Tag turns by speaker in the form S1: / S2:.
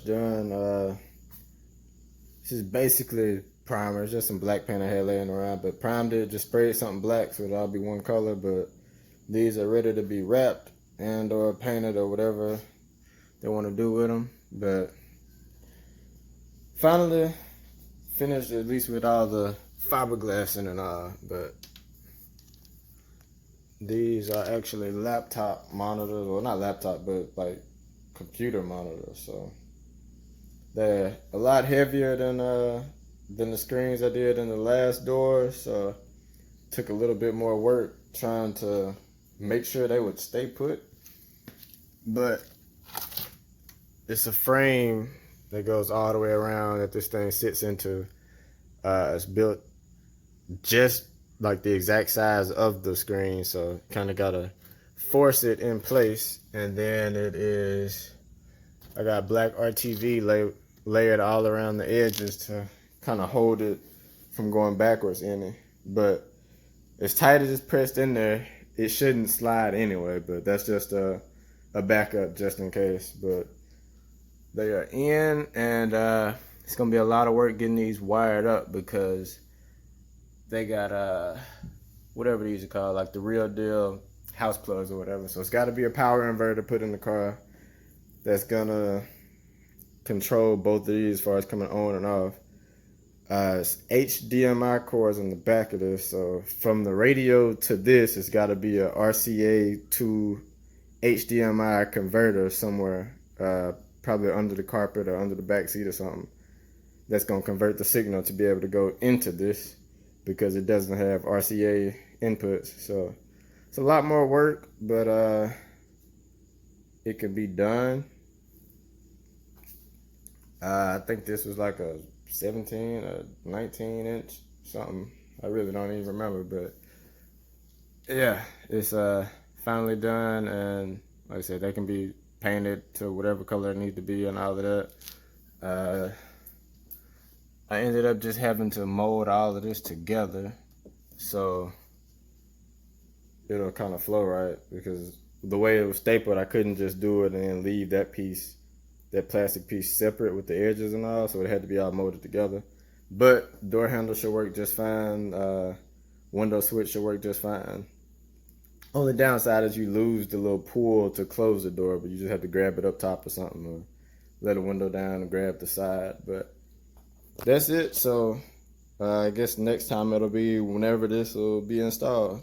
S1: done. This is basically primer. It's just some black paint I had laying around, but primed it, just sprayed something black so it'll all be one color. But these are ready to be wrapped and or painted or whatever they want to do with them. But finally finished at least with all the fiberglass in and all. But these are actually laptop monitors, well, not laptop, but like computer monitors. So they're a lot heavier than the screens I did in the last door. So took a little bit more work trying to make sure they would stay put. But it's a frame that goes all the way around that this thing sits into. It's built just like the exact size of the screen, so kind of gotta force it in place. And then I got black RTV layered all around the edges to kind of hold it from going backwards in it. But as tight as it's pressed in there, it shouldn't slide anyway, but that's just a backup just in case. But they are in, and it's gonna be a lot of work getting these wired up because they got whatever these are called, like the real deal house plugs or whatever. So it's got to be a power inverter put in the car that's gonna control both of these as far as coming on and off. It's HDMI cords in the back of this, so from the radio to this, it's got to be a RCA to HDMI converter somewhere, probably under the carpet or under the back seat or something, that's gonna convert the signal to be able to go into this, because it doesn't have RCA inputs. So it's a lot more work, but it can be done. I think this was like a 17 or 19 inch something. I really don't even remember, but yeah, it's finally done. And like I said, they can be painted to whatever color it needs to be and all of that. I ended up just having to mold all of this together so it'll kind of flow right, because the way it was stapled, I couldn't just do it and then leave that piece, that plastic piece, separate with the edges and all, so it had to be all molded together. But door handle should work just fine. Window switch should work just fine. Only downside is you lose the little pull to close the door, but you just have to grab it up top or something, or let a window down and grab the side. But that's it. So I guess next time it'll be whenever this will be installed.